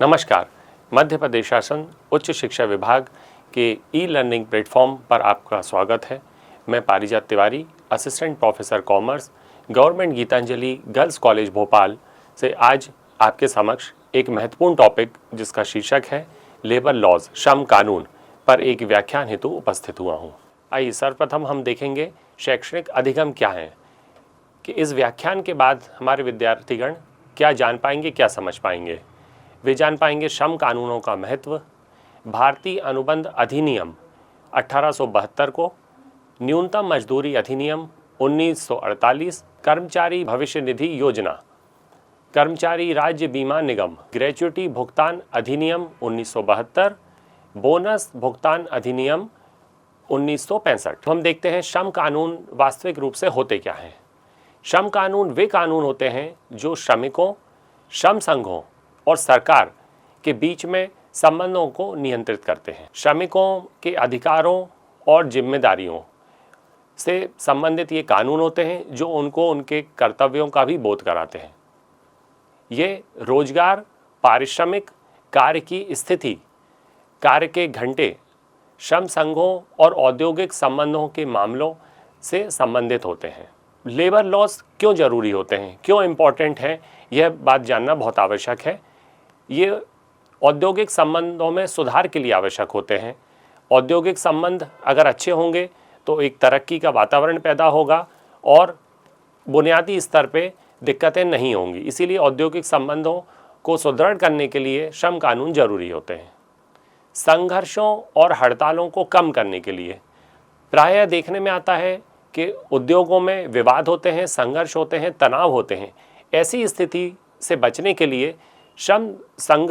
नमस्कार। मध्य प्रदेश शासन उच्च शिक्षा विभाग के ई लर्निंग प्लेटफॉर्म पर आपका स्वागत है। मैं Parijat Tiwari, assistant professor commerce, government Gitanjali girls college Bhopal से आज आपके समक्ष एक महत्वपूर्ण टॉपिक जिसका शीर्षक है लेबर लॉज, श्रम कानून पर एक व्याख्यान हेतु उपस्थित हुआ हूँ। आइए सर्वप्रथम हम देखेंगे शैक्षणिक अधिगम क्या है, कि इस व्याख्यान के बाद हमारे विद्यार्थीगण क्या जान पाएंगे, क्या समझ पाएंगे। वे जान पाएंगे श्रम कानूनों का महत्व, भारतीय अनुबंध अधिनियम 1872 को, न्यूनतम मजदूरी अधिनियम 1948, कर्मचारी भविष्य निधि योजना, कर्मचारी राज्य बीमा निगम, ग्रेच्युटी भुगतान अधिनियम 1972, बोनस भुगतान अधिनियम 1965। हम देखते हैं श्रम कानून वास्तविक रूप से होते क्या हैं। श्रम कानून वे कानून होते हैं जो श्रमिकों, श्रम संघों और सरकार के बीच में संबंधों को नियंत्रित करते हैं। श्रमिकों के अधिकारों और जिम्मेदारियों से संबंधित ये कानून होते हैं जो उनको उनके कर्तव्यों का भी बोध कराते हैं। ये रोजगार, पारिश्रमिक, कार्य की स्थिति, कार्य के घंटे, श्रम संघों और औद्योगिक संबंधों के मामलों से संबंधित होते हैं। लेबर लॉज क्यों ज़रूरी होते हैं, क्यों इम्पोर्टेंट हैं, यह बात जानना बहुत आवश्यक है। ये औद्योगिक संबंधों में सुधार के लिए आवश्यक होते हैं। औद्योगिक संबंध अगर अच्छे होंगे तो एक तरक्की का वातावरण पैदा होगा और बुनियादी स्तर पे दिक्कतें नहीं होंगी। इसीलिए औद्योगिक संबंधों को सुदृढ़ करने के लिए श्रम कानून जरूरी होते हैं। संघर्षों और हड़तालों को कम करने के लिए प्रायः देखने में आता है कि उद्योगों में विवाद होते हैं, संघर्ष होते हैं, तनाव होते हैं। ऐसी स्थिति से बचने के लिए श्रम संघ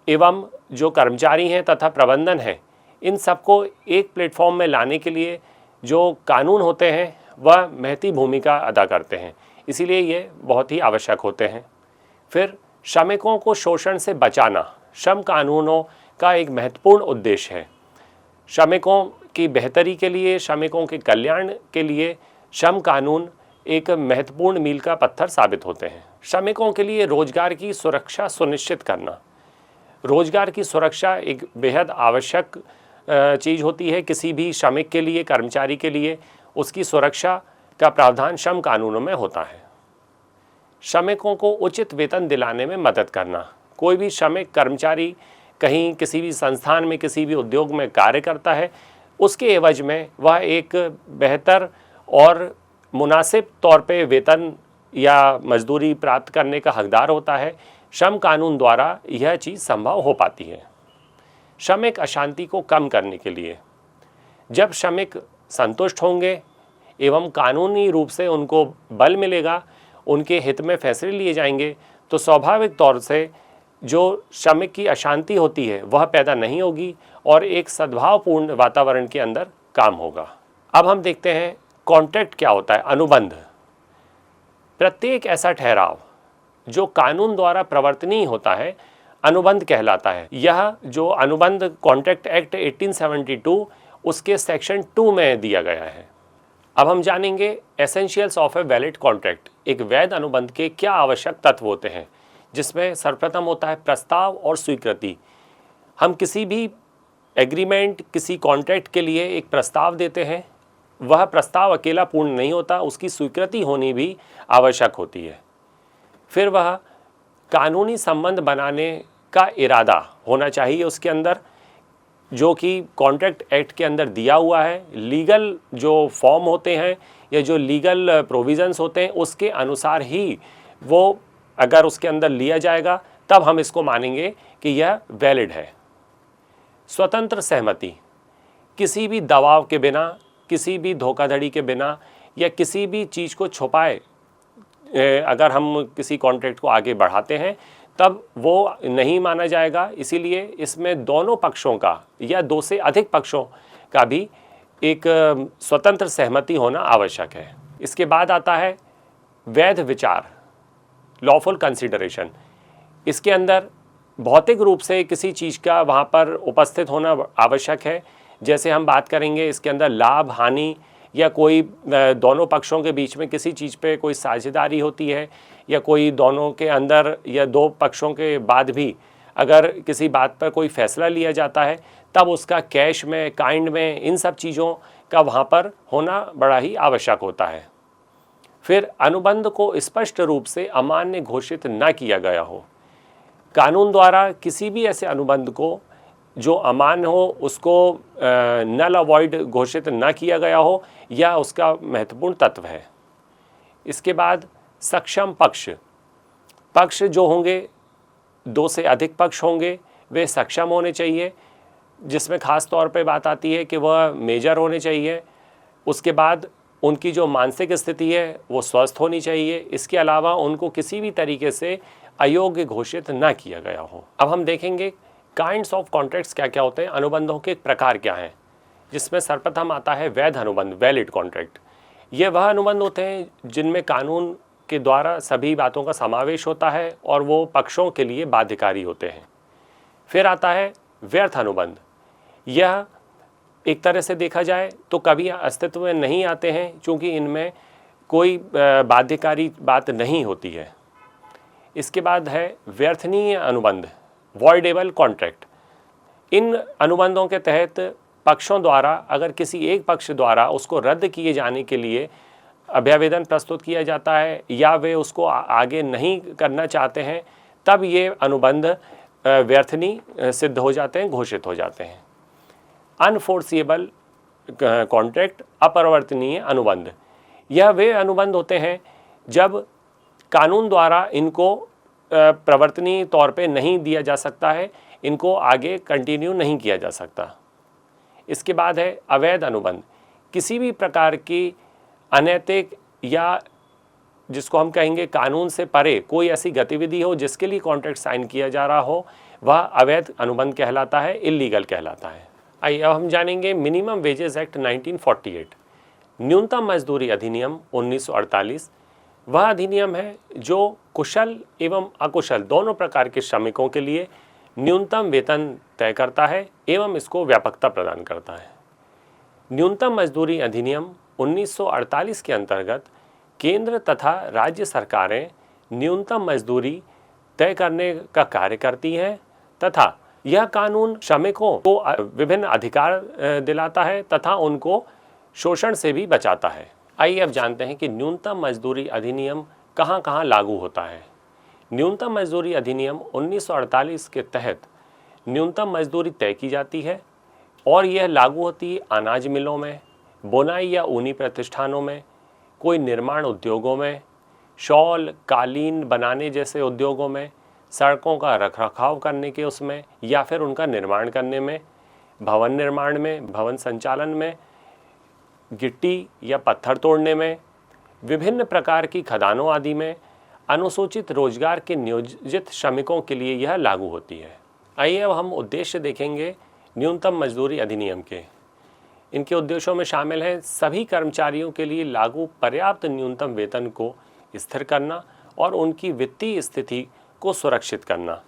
एवं जो कर्मचारी हैं तथा प्रबंधन है, इन सबको एक प्लेटफॉर्म में लाने के लिए जो कानून होते हैं वह महती भूमिका अदा करते हैं। इसीलिए ये बहुत ही आवश्यक होते हैं। फिर श्रमिकों को शोषण से बचाना श्रम कानूनों का एक महत्वपूर्ण उद्देश्य है। श्रमिकों की बेहतरी के लिए, श्रमिकों के कल्याण के लिए श्रम कानून एक महत्वपूर्ण मील का पत्थर साबित होते हैं। श्रमिकों के लिए रोजगार की सुरक्षा सुनिश्चित करना, रोजगार की सुरक्षा एक बेहद आवश्यक चीज़ होती है किसी भी श्रमिक के लिए, कर्मचारी के लिए। उसकी सुरक्षा का प्रावधान श्रम कानूनों में होता है। श्रमिकों को उचित वेतन दिलाने में मदद करना, कोई भी श्रमिक कर्मचारी कहीं किसी भी संस्थान में, किसी भी उद्योग में कार्य करता है, उसके एवज में वह एक बेहतर और मुनासिब तौर पे वेतन या मजदूरी प्राप्त करने का हकदार होता है। श्रम कानून द्वारा यह चीज़ संभव हो पाती है। श्रमिक अशांति को कम करने के लिए, जब श्रमिक संतुष्ट होंगे एवं कानूनी रूप से उनको बल मिलेगा, उनके हित में फैसले लिए जाएंगे, तो स्वाभाविक तौर से जो श्रमिक की अशांति होती है वह पैदा नहीं होगी और एक सद्भावपूर्ण वातावरण के अंदर काम होगा। अब हम देखते हैं कॉन्ट्रैक्ट क्या होता है, अनुबंध। प्रत्येक ऐसा ठहराव जो कानून द्वारा प्रवर्तनीय होता है अनुबंध कहलाता है। यह जो अनुबंध कॉन्ट्रैक्ट एक्ट 1872 उसके सेक्शन 2 में दिया गया है। अब हम जानेंगे essentials of a valid contract, एक वैध अनुबंध के क्या आवश्यक तत्व होते हैं, जिसमें सर्वप्रथम होता है प्रस्ताव और स्वीकृति। हम किसी भी एग्रीमेंट, किसी कॉन्ट्रैक्ट के लिए एक प्रस्ताव देते हैं, वह प्रस्ताव अकेला पूर्ण नहीं होता, उसकी स्वीकृति होनी भी आवश्यक होती है। फिर वह कानूनी संबंध बनाने का इरादा होना चाहिए उसके अंदर, जो कि कॉन्ट्रैक्ट एक्ट के अंदर दिया हुआ है। लीगल जो फॉर्म होते हैं या जो लीगल प्रोविज़न्स होते हैं उसके अनुसार ही वो अगर उसके अंदर लिया जाएगा तब हम इसको मानेंगे कि यह वैलिड है। स्वतंत्र सहमति, किसी भी दबाव के बिना, किसी भी धोखाधड़ी के बिना या किसी भी चीज़ को छुपाए अगर हम किसी कॉन्ट्रैक्ट को आगे बढ़ाते हैं तब वो नहीं माना जाएगा। इसीलिए इसमें दोनों पक्षों का या दो से अधिक पक्षों का भी एक स्वतंत्र सहमति होना आवश्यक है। इसके बाद आता है वैध विचार, लॉफुल कंसिडरेशन। इसके अंदर भौतिक रूप से किसी चीज़ का वहाँ पर उपस्थित होना आवश्यक है। जैसे हम बात करेंगे इसके अंदर लाभ हानि या कोई दोनों पक्षों के बीच में किसी चीज़ पे कोई साझेदारी होती है या कोई दोनों के अंदर या दो पक्षों के बाद भी अगर किसी बात पर कोई फैसला लिया जाता है तब उसका कैश में, काइंड में, इन सब चीज़ों का वहाँ पर होना बड़ा ही आवश्यक होता है। फिर अनुबंध को स्पष्ट रूप से अमान्य घोषित न किया गया हो। कानून द्वारा किसी भी ऐसे अनुबंध को जो अमान्य हो उसको नल अवॉइड घोषित न किया गया हो, यह उसका महत्वपूर्ण तत्व है। इसके बाद सक्षम पक्ष, पक्ष जो होंगे, 2 से अधिक पक्ष होंगे, वे सक्षम होने चाहिए, जिसमें ख़ास तौर पे बात आती है कि वह मेजर होने चाहिए। उसके बाद उनकी जो मानसिक स्थिति है वो स्वस्थ होनी चाहिए। इसके अलावा उनको किसी भी तरीके से अयोग्य घोषित ना किया गया हो। अब हम देखेंगे काइंड्स ऑफ कॉन्ट्रैक्ट्स क्या क्या होते हैं, अनुबंधों के प्रकार क्या हैं, जिसमें सर्वप्रथम आता है वैध अनुबंध, वैलिड कॉन्ट्रैक्ट। ये वह अनुबंध होते हैं जिनमें कानून के द्वारा सभी बातों का समावेश होता है और वो पक्षों के लिए बाध्यकारी होते हैं। फिर आता है व्यर्थ अनुबंध। यह एक तरह से देखा जाए तो कभी अस्तित्व में नहीं आते हैं, क्योंकि इनमें कोई बाध्यकारी बात नहीं होती है। इसके बाद है व्यर्थनीय अनुबंध, वॉइडेबल कॉन्ट्रैक्ट। इन अनुबंधों के तहत पक्षों द्वारा अगर किसी एक पक्ष द्वारा उसको रद्द किए जाने के लिए अभ्यावेदन प्रस्तुत किया जाता है या वे उसको आगे नहीं करना चाहते हैं, तब ये अनुबंध व्यर्थनीय सिद्ध हो जाते हैं, घोषित हो जाते हैं। अनफोर्सिएबल कॉन्ट्रैक्ट, अपरिवर्तनीय अनुबंध। यह वे अनुबंध होते हैं जब कानून द्वारा इनको प्रवर्तनीय तौर पे नहीं दिया जा सकता है, इनको आगे कंटिन्यू नहीं किया जा सकता। इसके बाद है अवैध अनुबंध। किसी भी प्रकार की अनैतिक या जिसको हम कहेंगे कानून से परे कोई ऐसी गतिविधि हो जिसके लिए कॉन्ट्रैक्ट साइन किया जा रहा हो, वह अवैध अनुबंध कहलाता है, इल्लीगल कहलाता है। आइए अब हम जानेंगे मिनिमम वेजेस एक्ट 1948, न्यूनतम मजदूरी अधिनियम 1948। वह अधिनियम है जो कुशल एवं अकुशल दोनों प्रकार के श्रमिकों के लिए न्यूनतम वेतन तय करता है एवं इसको व्यापकता प्रदान करता है। न्यूनतम मजदूरी अधिनियम 1948 के अंतर्गत केंद्र तथा राज्य सरकारें न्यूनतम मजदूरी तय करने का कार्य करती हैं तथा यह कानून श्रमिकों को विभिन्न अधिकार दिलाता है तथा उनको शोषण से भी बचाता है। आइए अब जानते हैं कि न्यूनतम मजदूरी अधिनियम कहाँ कहाँ लागू होता है। न्यूनतम मजदूरी अधिनियम 1948 के तहत न्यूनतम मजदूरी तय की जाती है और यह लागू होती है अनाज मिलों में, बुनाई या ऊनी प्रतिष्ठानों में, कोई निर्माण उद्योगों में, शॉल कालीन बनाने जैसे उद्योगों में, सड़कों का रखरखाव करने के उसमें या फिर उनका निर्माण करने में, भवन निर्माण में, भवन संचालन में, गिट्टी या पत्थर तोड़ने में, विभिन्न प्रकार की खदानों आदि में, अनुसूचित रोजगार के नियोजित श्रमिकों के लिए यह लागू होती है। आइए अब हम उद्देश्य देखेंगे न्यूनतम मजदूरी अधिनियम के। इनके उद्देश्यों में शामिल हैं सभी कर्मचारियों के लिए लागू पर्याप्त न्यूनतम वेतन को स्थिर करना और उनकी वित्तीय स्थिति को सुरक्षित करना।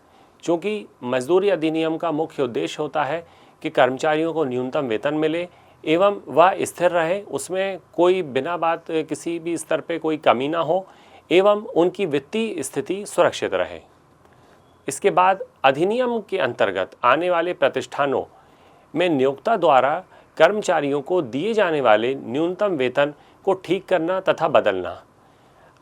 क्योंकि मजदूरी अधिनियम का मुख्य उद्देश्य होता है कि कर्मचारियों को न्यूनतम वेतन मिले एवं वह स्थिर रहे, उसमें कोई बिना बात किसी भी स्तर पे कोई कमी ना हो एवं उनकी वित्तीय स्थिति सुरक्षित रहे। इसके बाद अधिनियम के अंतर्गत आने वाले प्रतिष्ठानों में नियोक्ता द्वारा कर्मचारियों को दिए जाने वाले न्यूनतम वेतन को ठीक करना तथा बदलना।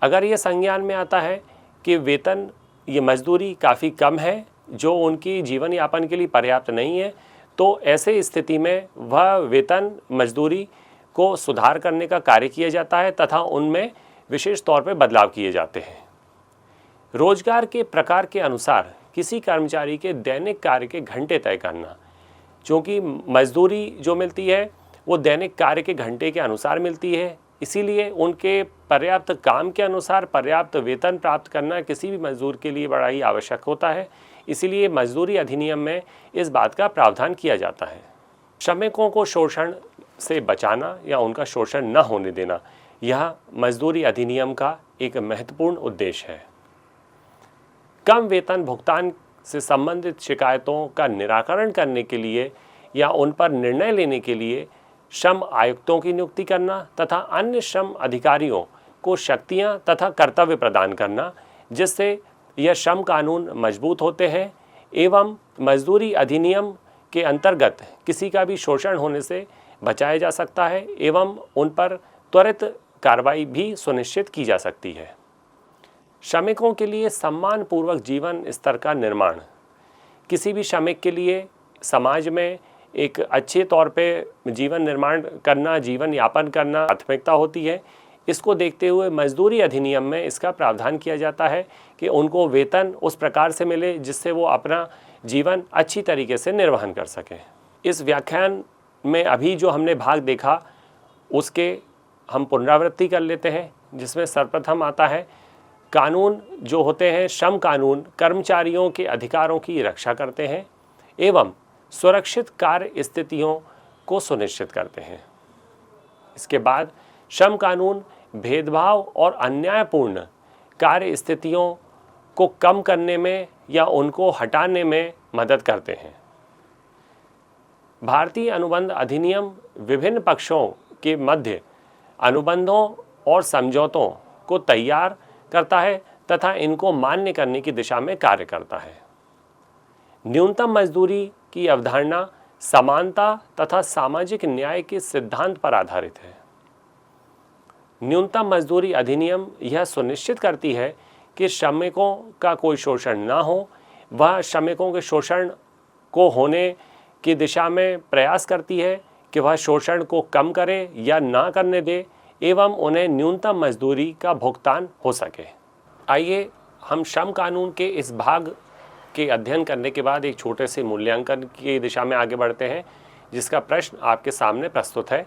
अगर ये संज्ञान में आता है कि वेतन, ये मजदूरी काफ़ी कम है जो उनकी जीवन यापन के लिए पर्याप्त नहीं है, तो ऐसे स्थिति में वह वेतन मजदूरी को सुधार करने का कार्य किया जाता है तथा उनमें विशेष तौर पर बदलाव किए जाते हैं। रोजगार के प्रकार के अनुसार किसी कर्मचारी के दैनिक कार्य के घंटे तय करना। क्योंकि मजदूरी जो मिलती है वो दैनिक कार्य के घंटे के अनुसार मिलती है, इसीलिए उनके पर्याप्त काम के अनुसार पर्याप्त वेतन प्राप्त करना किसी भी मजदूर के लिए बड़ा ही आवश्यक होता है। इसीलिए मजदूरी अधिनियम में इस बात का प्रावधान किया जाता है। श्रमिकों को शोषण से बचाना या उनका शोषण न होने देना, यह मजदूरी अधिनियम का एक महत्वपूर्ण उद्देश्य है। कम वेतन भुगतान से संबंधित शिकायतों का निराकरण करने के लिए या उन पर निर्णय लेने के लिए श्रम आयुक्तों की नियुक्ति करना तथा अन्य श्रम अधिकारियों को शक्तियां तथा कर्तव्य प्रदान करना, जिससे यह श्रम कानून मजबूत होते हैं एवं मजदूरी अधिनियम के अंतर्गत किसी का भी शोषण होने से बचाया जा सकता है एवं उन पर त्वरित कार्रवाई भी सुनिश्चित की जा सकती है। श्रमिकों के लिए सम्मानपूर्वक जीवन स्तर का निर्माण किसी भी श्रमिक के लिए समाज में एक अच्छे तौर पे जीवन निर्माण करना, जीवन यापन करना प्राथमिकता होती है। इसको देखते हुए मजदूरी अधिनियम में इसका प्रावधान किया जाता है कि उनको वेतन उस प्रकार से मिले जिससे वो अपना जीवन अच्छी तरीके से निर्वहन कर सकें। इस व्याख्यान में अभी जो हमने भाग देखा उसके हम पुनरावृत्ति कर लेते हैं, जिसमें सर्वप्रथम आता है कानून जो होते हैं, श्रम कानून कर्मचारियों के अधिकारों की रक्षा करते हैं एवं सुरक्षित कार्य स्थितियों को सुनिश्चित करते हैं। इसके बाद श्रम कानून भेदभाव और अन्यायपूर्ण कार्य स्थितियों को कम करने में या उनको हटाने में मदद करते हैं। भारतीय अनुबंध अधिनियम विभिन्न पक्षों के मध्य अनुबंधों और समझौतों को तैयार करता है तथा इनको मान्य करने की दिशा में कार्य करता है। न्यूनतम मजदूरी की अवधारणा समानता तथा सामाजिक न्याय के सिद्धांत पर आधारित है। न्यूनतम मजदूरी अधिनियम यह सुनिश्चित करती है कि श्रमिकों का कोई शोषण ना हो। वह श्रमिकों के शोषण को होने की दिशा में प्रयास करती है कि वह शोषण को कम करे या ना करने दे एवं उन्हें न्यूनतम मजदूरी का भुगतान हो सके। आइए हम श्रम कानून के इस भाग के अध्ययन करने के बाद एक छोटे से मूल्यांकन की दिशा में आगे बढ़ते हैं, जिसका प्रश्न आपके सामने प्रस्तुत है।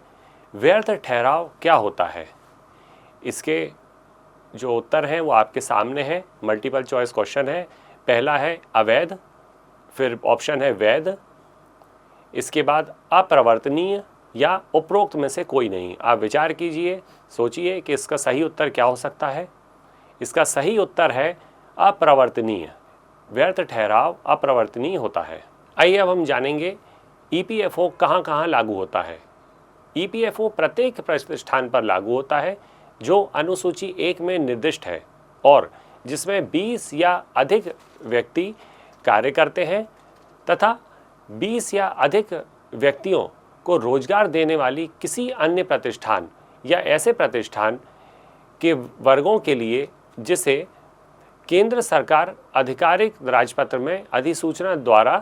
व्यर्थ ठहराव क्या होता है? इसके जो उत्तर हैं वो आपके सामने हैं। मल्टीपल चॉइस क्वेश्चन है। पहला है अवैध, फिर ऑप्शन है वैध, इसके बाद अप्रवर्तनीय या उपरोक्त में से कोई नहीं। आप विचार कीजिए, सोचिए कि इसका सही उत्तर क्या हो सकता है। इसका सही उत्तर है अप्रवर्तनीय। व्यर्थ ठहराव अप्रवर्तनीय होता है। आइए अब हम जानेंगे ईपीएफओ कहाँ कहाँ लागू होता है। ईपीएफओ प्रत्येक प्रतिष्ठान पर लागू होता है जो अनुसूची 1 में निर्दिष्ट है और जिसमें 20 या अधिक व्यक्ति कार्य करते हैं तथा 20 या अधिक व्यक्तियों को रोजगार देने वाली किसी अन्य प्रतिष्ठान या ऐसे प्रतिष्ठान के वर्गों के लिए जिसे केंद्र सरकार आधिकारिक राजपत्र में अधिसूचना द्वारा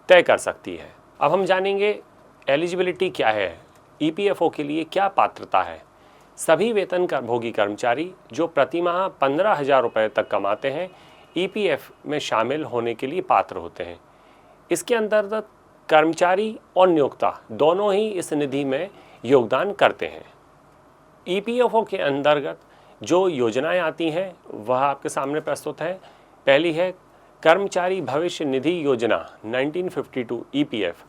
तय कर सकती है। अब हम जानेंगे एलिजिबिलिटी क्या है, ईपीएफओ के लिए क्या पात्रता है। सभी वेतन भोगी कर्मचारी जो प्रतिमाह 15,000 रुपये तक कमाते हैं ईपीएफ में शामिल होने के लिए पात्र होते हैं। इसके अंतर्गत कर्मचारी और नियोक्ता दोनों ही इस निधि में योगदान करते हैं। ईपीएफओ के अंतर्गत जो योजनाएं आती हैं वह आपके सामने प्रस्तुत है। पहली है कर्मचारी भविष्य निधि योजना 1952 ईपीएफ,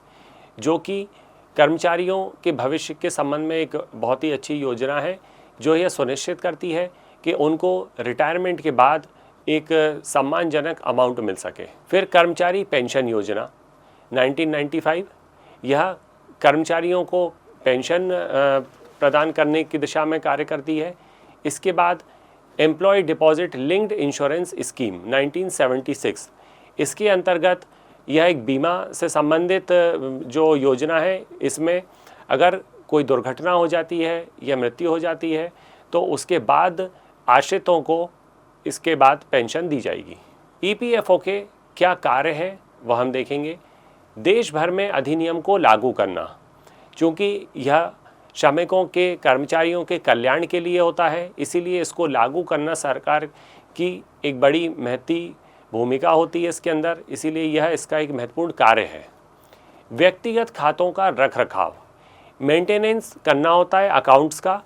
जो कि कर्मचारियों के भविष्य के संबंध में एक बहुत ही अच्छी योजना है जो यह सुनिश्चित करती है कि उनको रिटायरमेंट के बाद एक सम्मानजनक अमाउंट मिल सके। फिर कर्मचारी पेंशन योजना 1995, यह कर्मचारियों को पेंशन प्रदान करने की दिशा में कार्य करती है। इसके बाद employ deposit linked insurance scheme 1976, इसके अंतर्गत यह एक बीमा से संबंधित जो योजना है। इसमें अगर कोई दुर्घटना हो जाती है या मृत्यु हो जाती है तो उसके बाद आश्रितों को इसके बाद पेंशन दी जाएगी। ईपीएफओ के क्या कार्य हैं वह हम देखेंगे। देश भर में अधिनियम को लागू करना, क्योंकि यह श्रमिकों के कर्मचारियों के कल्याण के लिए होता है, इसीलिए इसको लागू करना सरकार की एक बड़ी महती भूमिका होती है इसके अंदर, इसीलिए यह इसका एक महत्वपूर्ण कार्य है। व्यक्तिगत खातों का रख रखाव, मेंटेनेंस करना होता है अकाउंट्स का,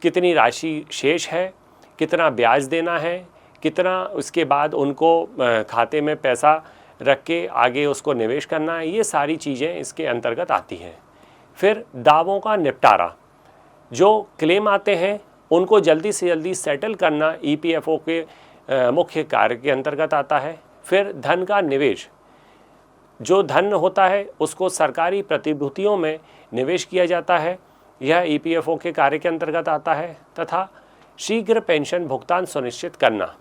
कितनी राशि शेष है, कितना ब्याज देना है, कितना उसके बाद उनको खाते में पैसा रख के आगे उसको निवेश करना है, ये सारी चीज़ें इसके अंतर्गत आती हैं। फिर दावों का निपटारा, जो क्लेम आते हैं उनको जल्दी से जल्दी सेटल करना ईपीएफओ के मुख्य कार्य के अंतर्गत आता है। फिर धन का निवेश, जो धन होता है उसको सरकारी प्रतिभूतियों में निवेश किया जाता है, यह ईपीएफओ के कार्य के अंतर्गत आता है। तथा शीघ्र पेंशन भुगतान सुनिश्चित करना,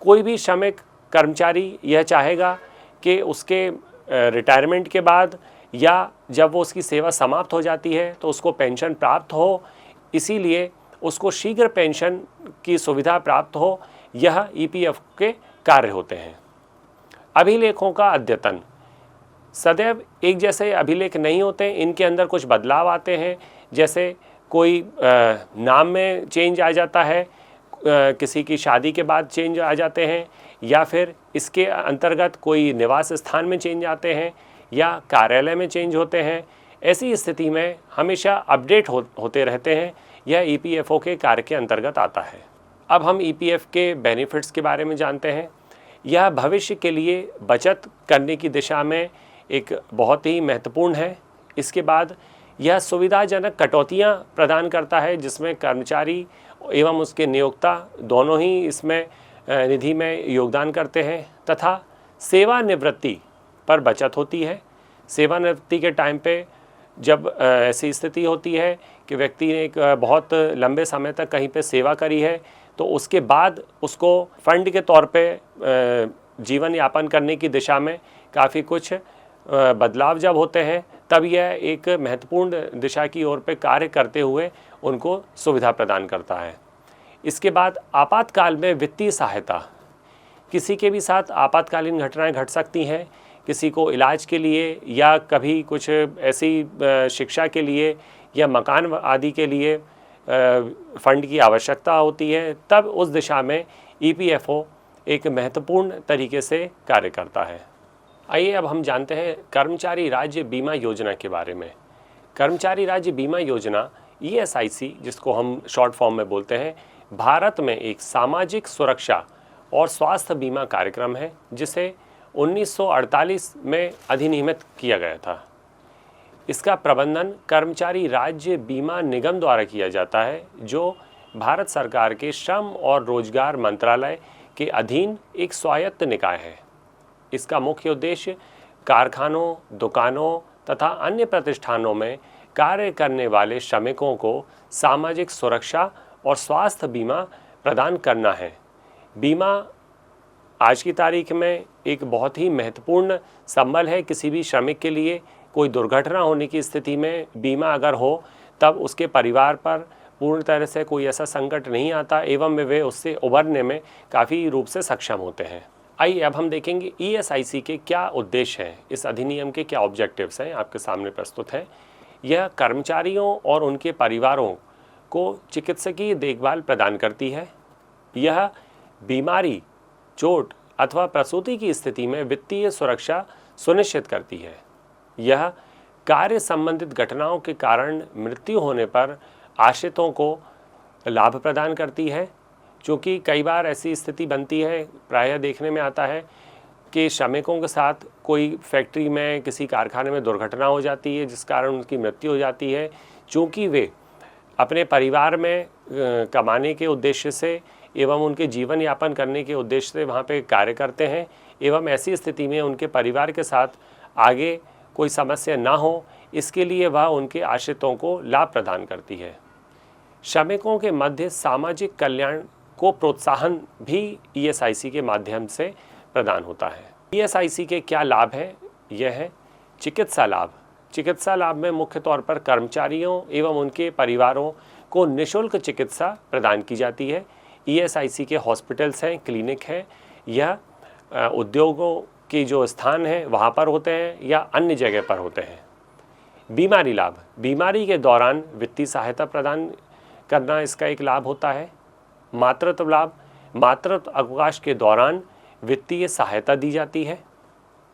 कोई भी श्रमिक कर्मचारी यह चाहेगा कि उसके रिटायरमेंट के बाद या जब वो उसकी सेवा समाप्त हो जाती है तो उसको पेंशन प्राप्त हो, इसीलिए उसको शीघ्र पेंशन की सुविधा प्राप्त हो, यह ईपीएफ के कार्य होते हैं। अभिलेखों का अद्यतन, सदैव एक जैसे अभिलेख नहीं होते, इनके अंदर कुछ बदलाव आते हैं। जैसे कोई नाम में चेंज आ जाता है, किसी की शादी के बाद चेंज आ जाते हैं, या फिर इसके अंतर्गत कोई निवास स्थान में चेंज आते हैं या कार्यालय में चेंज होते हैं। ऐसी स्थिति में हमेशा अपडेट होते रहते हैं। यह ईपीएफओ के कार्य के अंतर्गत आता है। अब हम ईपीएफ के बेनिफिट्स के बारे में जानते हैं। यह भविष्य के लिए बचत करने की दिशा में एक बहुत ही महत्वपूर्ण है। इसके बाद यह सुविधाजनक कटौतियां प्रदान करता है, जिसमें कर्मचारी एवं उसके नियोक्ता दोनों ही इसमें निधि में योगदान करते हैं, तथा सेवानिवृत्ति पर बचत होती है। सेवानिवृत्ति के टाइम पे जब ऐसी स्थिति होती है कि व्यक्ति ने एक बहुत लंबे समय तक कहीं पे सेवा करी है, तो उसके बाद उसको फंड के तौर पे जीवन यापन करने की दिशा में काफ़ी कुछ बदलाव जब होते हैं, तब यह एक महत्वपूर्ण दिशा की ओर पे कार्य करते हुए उनको सुविधा प्रदान करता है। इसके बाद आपातकाल में वित्तीय सहायता, किसी के भी साथ आपातकालीन घटनाएं घट सकती हैं। किसी को इलाज के लिए या कभी कुछ ऐसी शिक्षा के लिए या मकान आदि के लिए फंड की आवश्यकता होती है, तब उस दिशा में ईपीएफओ एक महत्वपूर्ण तरीके से कार्य करता है। आइए अब हम जानते हैं कर्मचारी राज्य बीमा योजना के बारे में। कर्मचारी राज्य बीमा योजना ईएसआईसी, जिसको हम शॉर्ट फॉर्म में बोलते हैं, भारत में एक सामाजिक सुरक्षा और स्वास्थ्य बीमा कार्यक्रम है, जिसे 1948 में अधिनियमित किया गया था। इसका प्रबंधन कर्मचारी राज्य बीमा निगम द्वारा किया जाता है, जो भारत सरकार के श्रम और रोजगार मंत्रालय के अधीन एक स्वायत्त निकाय है। इसका मुख्य उद्देश्य कारखानों, दुकानों तथा अन्य प्रतिष्ठानों में कार्य करने वाले श्रमिकों को सामाजिक सुरक्षा और स्वास्थ्य बीमा प्रदान करना है। बीमा आज की तारीख में एक बहुत ही महत्वपूर्ण संबल है किसी भी श्रमिक के लिए। कोई दुर्घटना होने की स्थिति में बीमा अगर हो, तब उसके परिवार पर पूर्ण तरह से कोई ऐसा संकट नहीं आता एवं वे उससे उबरने में काफ़ी रूप से सक्षम होते हैं। आइए अब हम देखेंगे ईएसआईसी के क्या उद्देश्य हैं, इस अधिनियम के क्या ऑब्जेक्टिव्स हैं, आपके सामने प्रस्तुत है। यह कर्मचारियों और उनके परिवारों को चिकित्सकीय देखभाल प्रदान करती है। यह बीमारी, चोट अथवा प्रसूति की स्थिति में वित्तीय सुरक्षा सुनिश्चित करती है। यह कार्य संबंधित घटनाओं के कारण मृत्यु होने पर आश्रितों को लाभ प्रदान करती है, क्योंकि कई बार ऐसी स्थिति बनती है, प्रायः देखने में आता है कि श्रमिकों के साथ कोई फैक्ट्री में, किसी कारखाने में दुर्घटना हो जाती है, जिस कारण उनकी मृत्यु हो जाती है। चूँकि वे अपने परिवार में कमाने के उद्देश्य से एवं उनके जीवन यापन करने के उद्देश्य से वहाँ पे कार्य करते हैं, एवं ऐसी स्थिति में उनके परिवार के साथ आगे कोई समस्या ना हो, इसके लिए वह उनके आश्रितों को लाभ प्रदान करती है। श्रमिकों के मध्य सामाजिक कल्याण को प्रोत्साहन भी ईएसआईसी के माध्यम से प्रदान होता है। ईएसआईसी के क्या लाभ हैं? यह है चिकित्सा लाभ। चिकित्सा लाभ में मुख्य तौर पर कर्मचारियों एवं उनके परिवारों को निःशुल्क चिकित्सा प्रदान की जाती है। ईएसआईसी के हॉस्पिटल्स हैं, क्लिनिक हैं, यह उद्योगों के जो स्थान हैं वहाँ पर होते हैं या अन्य जगह पर होते हैं। बीमारी लाभ, बीमारी के दौरान वित्तीय सहायता प्रदान करना इसका एक लाभ होता है। मातृत्व लाभ, मातृत्व अवकाश के दौरान वित्तीय सहायता दी जाती है।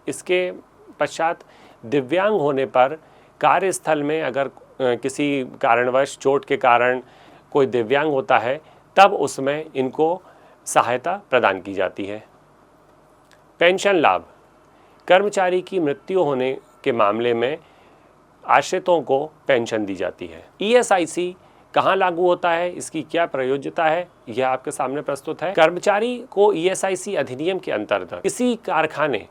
इसके पश्चात दिव्यांग होने पर कार्यस्थल में अगर किसी कारणवश चोट के कारण कोई दिव्यांग होता है, तब उसमें इनको सहायता प्रदान की जाती है। पेंशन लाभ, कर्मचारी की मृत्यु होने के मामले में आश्रितों को पेंशन दी जाती है। ईएसआईसी कहाँ लागू होता है, इसकी क्या प्रयोज्यता है, यह आपके सामने प्रस्तुत है। कर्मचारी को ईएसआईसी अधिनियम के अंतर्गत किसी कारखाने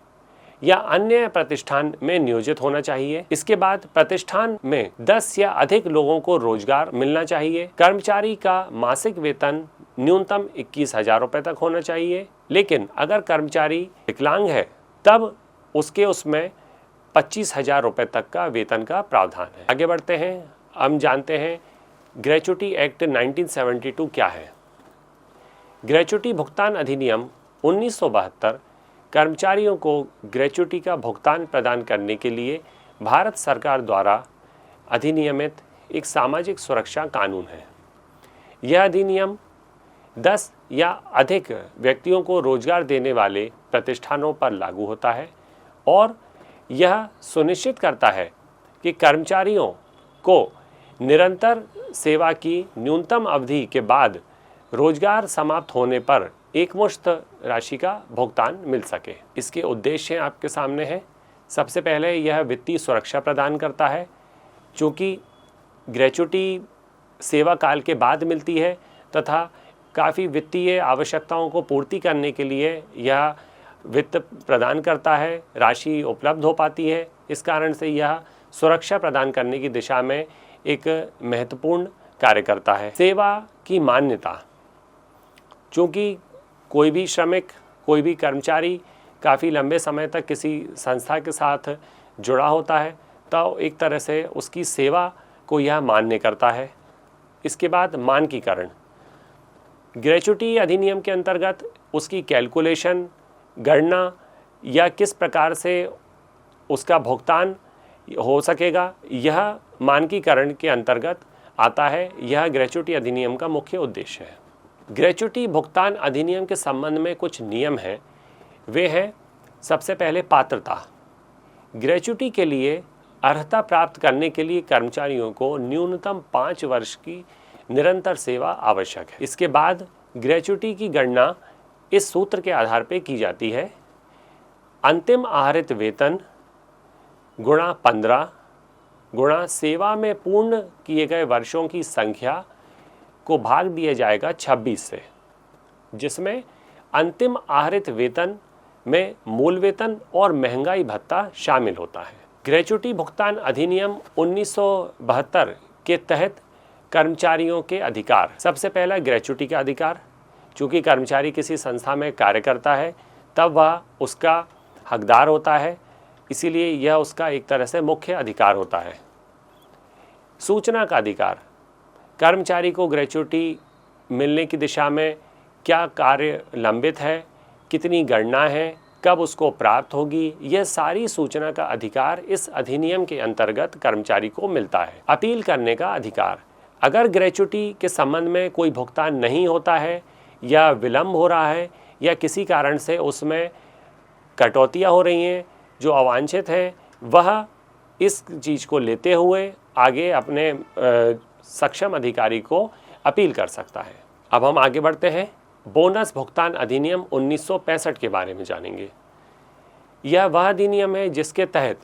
या अन्य प्रतिष्ठान में नियोजित होना चाहिए। इसके बाद प्रतिष्ठान में 10 या अधिक लोगों को रोजगार मिलना चाहिए। कर्मचारी का मासिक वेतन न्यूनतम 21,000 रुपये तक होना चाहिए। लेकिन अगर कर्मचारी विकलांग है, तब उसके उसमें 25,000 रुपये तक का वेतन का प्रावधान है। आगे बढ़ते हैं, हम जानते हैं ग्रेच्युटी एक्ट 1972 क्या है। ग्रेच्युटी भुगतान अधिनियम 1972 कर्मचारियों को ग्रेच्युटी का भुगतान प्रदान करने के लिए भारत सरकार द्वारा अधिनियमित एक सामाजिक सुरक्षा कानून है। यह अधिनियम 10 या अधिक व्यक्तियों को रोजगार देने वाले प्रतिष्ठानों पर लागू होता है और यह सुनिश्चित करता है कि कर्मचारियों को निरंतर सेवा की न्यूनतम अवधि के बाद रोजगार समाप्त होने पर एकमुश्त राशि का भुगतान मिल सके। इसके उद्देश्य आपके सामने हैं। सबसे पहले यह वित्तीय सुरक्षा प्रदान करता है, चूँकि ग्रेच्युटी सेवा काल के बाद मिलती है तथा काफ़ी वित्तीय आवश्यकताओं को पूर्ति करने के लिए यह वित्त प्रदान करता है, राशि उपलब्ध हो पाती है। इस कारण से यह सुरक्षा प्रदान करने की दिशा में एक महत्वपूर्ण कार्य करता है। सेवा की मान्यता, चूँकि कोई भी श्रमिक, कोई भी कर्मचारी काफ़ी लंबे समय तक किसी संस्था के साथ जुड़ा होता है तो एक तरह से उसकी सेवा को यह मान्य करता है। इसके बाद मानकीकरण, ग्रेच्युटी अधिनियम के अंतर्गत उसकी कैलकुलेशन, गणना या किस प्रकार से उसका भुगतान हो सकेगा, यह मानकीकरण के अंतर्गत आता है। यह ग्रेच्युटी अधिनियम का मुख्य उद्देश्य है। ग्रेच्युटी भुगतान अधिनियम के संबंध में कुछ नियम हैं। वे हैं, सबसे पहले पात्रता। ग्रेच्युटी के लिए अर्हता प्राप्त करने के लिए कर्मचारियों को न्यूनतम 5 वर्ष की निरंतर सेवा आवश्यक है। इसके बाद ग्रेच्युटी की गणना इस सूत्र के आधार पर की जाती है, अंतिम आहरित वेतन गुणा 15 गुणा सेवा में पूर्ण किए गए वर्षों की संख्या को भाग दिया जाएगा 26 से, जिसमें अंतिम आहरित वेतन में मूल वेतन और महंगाई भत्ता शामिल होता है। ग्रेच्युटी भुगतान अधिनियम 1972 के तहत कर्मचारियों के अधिकार, सबसे पहला ग्रेच्युटी का अधिकार। चूँकि कर्मचारी किसी संस्था में कार्य करता है तब वह उसका हकदार होता है, इसीलिए यह उसका एक तरह से मुख्य अधिकार होता है। सूचना का अधिकार, कर्मचारी को ग्रेच्युटी मिलने की दिशा में क्या कार्य लंबित है, कितनी गणना है, कब उसको प्राप्त होगी, यह सारी सूचना का अधिकार इस अधिनियम के अंतर्गत कर्मचारी को मिलता है। अपील करने का अधिकार, अगर ग्रेच्युटी के संबंध में कोई भुगतान नहीं होता है या विलंब हो रहा है या किसी कारण से उसमें कटौतियाँ हो रही हैं जो अवांछित है, वह इस चीज़ को लेते हुए आगे अपने सक्षम अधिकारी को अपील कर सकता है। अब हम आगे बढ़ते हैं, बोनस भुगतान अधिनियम 1965 के बारे में जानेंगे। यह वह अधिनियम है जिसके तहत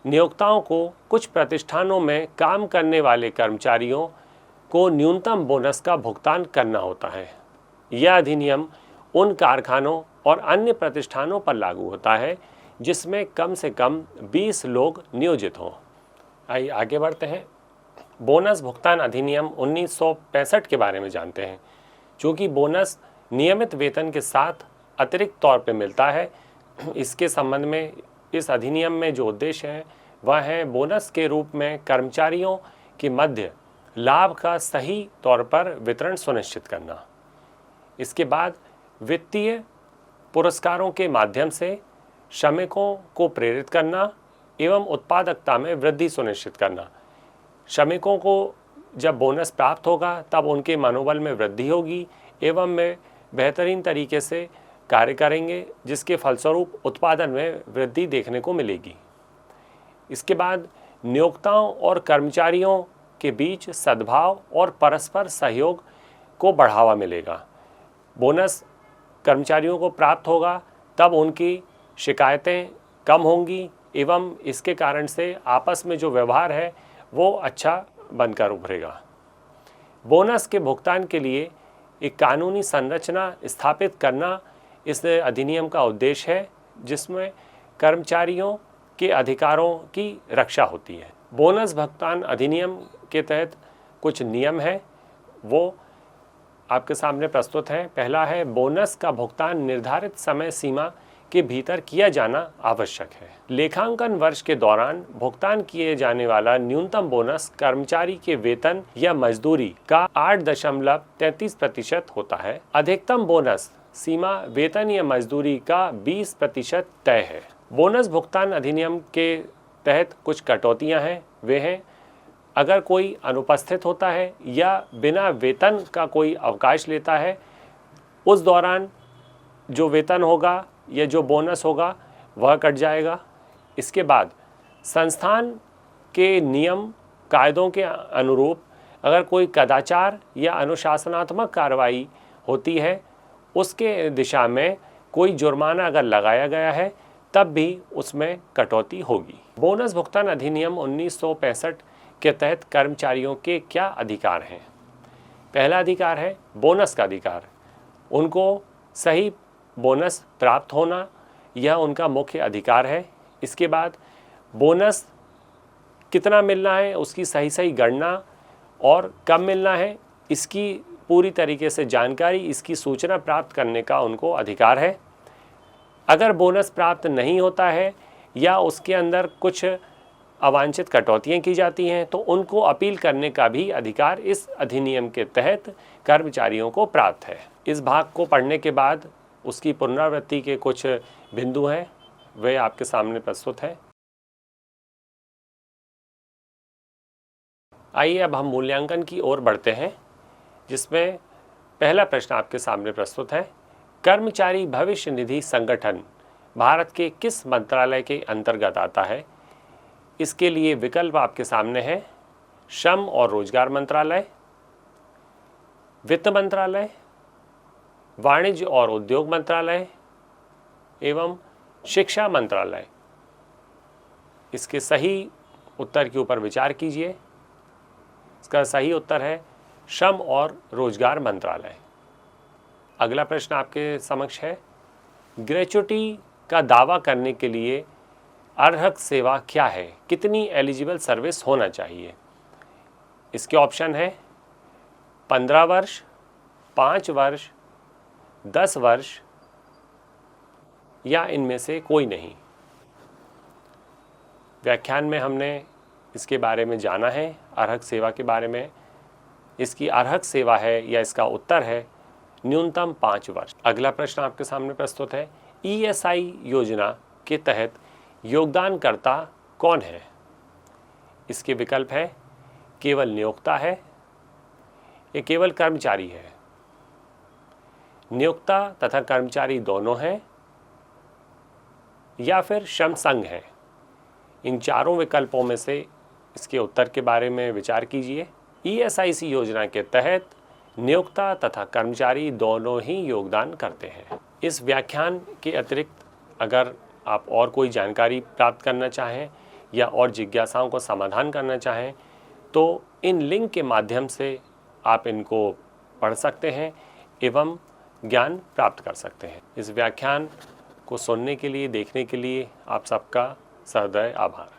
नियोक्ताओं को कुछ प्रतिष्ठानों में काम करने वाले कर्मचारियों को न्यूनतम बोनस का भुगतान करना होता है। यह अधिनियम उन कारखानों और अन्य प्रतिष्ठानों पर लागू होता है जिसमें कम से कम 20 लोग नियोजित हों। आइए आगे बढ़ते हैं, बोनस भुगतान अधिनियम 1965 के बारे में जानते हैं। चूँकि बोनस नियमित वेतन के साथ अतिरिक्त तौर पर मिलता है, इसके संबंध में इस अधिनियम में जो उद्देश्य है वह है बोनस के रूप में कर्मचारियों के मध्य लाभ का सही तौर पर वितरण सुनिश्चित करना। इसके बाद वित्तीय पुरस्कारों के माध्यम से श्रमिकों को प्रेरित करना एवं उत्पादकता में वृद्धि सुनिश्चित करना। श्रमिकों को जब बोनस प्राप्त होगा तब उनके मनोबल में वृद्धि होगी एवं वे बेहतरीन तरीके से कार्य करेंगे, जिसके फलस्वरूप उत्पादन में वृद्धि देखने को मिलेगी। इसके बाद नियोक्ताओं और कर्मचारियों के बीच सद्भाव और परस्पर सहयोग को बढ़ावा मिलेगा। बोनस कर्मचारियों को प्राप्त होगा तब उनकी शिकायतें कम होंगी एवं इसके कारण से आपस में जो व्यवहार है वो अच्छा बनकर उभरेगा। बोनस के भुगतान के लिए एक कानूनी संरचना स्थापित करना इस अधिनियम का उद्देश्य है, जिसमें कर्मचारियों के अधिकारों की रक्षा होती है। बोनस भुगतान अधिनियम के तहत कुछ नियम हैं, वो आपके सामने प्रस्तुत हैं। पहला है, बोनस का भुगतान निर्धारित समय सीमा के भीतर किया जाना आवश्यक है। लेखांकन वर्ष के दौरान भुगतान किए जाने वाला न्यूनतम बोनस कर्मचारी के वेतन या मजदूरी का 8.33% होता है। अधिकतम बोनस सीमा वेतन या मजदूरी का 20% तय है। बोनस भुगतान अधिनियम के तहत कुछ कटौतियां हैं। वे हैं, अगर कोई अनुपस्थित होता है या बिना वेतन का कोई अवकाश लेता है, उस दौरान जो वेतन होगा या जो बोनस होगा वह कट जाएगा। इसके बाद संस्थान के नियम कायदों के अनुरूप अगर कोई कदाचार या अनुशासनात्मक कार्रवाई होती है, उसके दिशा में कोई जुर्माना अगर लगाया गया है, तब भी उसमें कटौती होगी। बोनस भुगतान अधिनियम 1965 के तहत कर्मचारियों के क्या अधिकार हैं? पहला अधिकार है बोनस का अधिकार। उनको सही बोनस प्राप्त होना यह उनका मुख्य अधिकार है। इसके बाद बोनस कितना मिलना है उसकी सही गणना और कब मिलना है इसकी पूरी तरीके से जानकारी, इसकी सूचना प्राप्त करने का उनको अधिकार है। अगर बोनस प्राप्त नहीं होता है या उसके अंदर कुछ अवांछित कटौतियाँ की जाती हैं तो उनको अपील करने का भी अधिकार इस अधिनियम के तहत कर्मचारियों को प्राप्त है। इस भाग को पढ़ने के बाद उसकी पुनरावृत्ति के कुछ बिंदु हैं, वे आपके सामने प्रस्तुत है। आइए अब हम मूल्यांकन की ओर बढ़ते हैं, जिसमें पहला प्रश्न आपके सामने प्रस्तुत है। कर्मचारी भविष्य निधि संगठन भारत के किस मंत्रालय के अंतर्गत आता है? इसके लिए विकल्प आपके सामने है। श्रम और रोजगार मंत्रालय, वित्त मंत्रालय, वाणिज्य और उद्योग मंत्रालय एवं शिक्षा मंत्रालय। इसके सही उत्तर के ऊपर विचार कीजिए। इसका सही उत्तर है श्रम और रोजगार मंत्रालय। अगला प्रश्न आपके समक्ष है, ग्रेच्युटी का दावा करने के लिए अर्हक सेवा क्या है? कितनी एलिजिबल सर्विस होना चाहिए? इसके ऑप्शन है 15 वर्ष, 5 वर्ष, 10 वर्ष या इनमें से कोई नहीं। व्याख्यान में हमने इसके बारे में जाना है, अर्हक सेवा के बारे में। इसकी अर्हक सेवा है या इसका उत्तर है न्यूनतम 5 वर्ष। अगला प्रश्न आपके सामने प्रस्तुत है, ईएसआई योजना के तहत योगदानकर्ता कौन है? इसके विकल्प है केवल नियोक्ता है या केवल कर्मचारी है, नियोक्ता तथा कर्मचारी दोनों हैं या फिर श्रम संघ है। इन चारों विकल्पों में से इसके उत्तर के बारे में विचार कीजिए। ईएसआईसी योजना के तहत नियोक्ता तथा कर्मचारी दोनों ही योगदान करते हैं। इस व्याख्यान के अतिरिक्त अगर आप और कोई जानकारी प्राप्त करना चाहें या और जिज्ञासाओं को समाधान करना चाहें तो इन लिंक के माध्यम से आप इनको पढ़ सकते हैं एवं ज्ञान प्राप्त कर सकते हैं। इस व्याख्यान को सुनने के लिए, देखने के लिए आप सबका सहृदय आभार।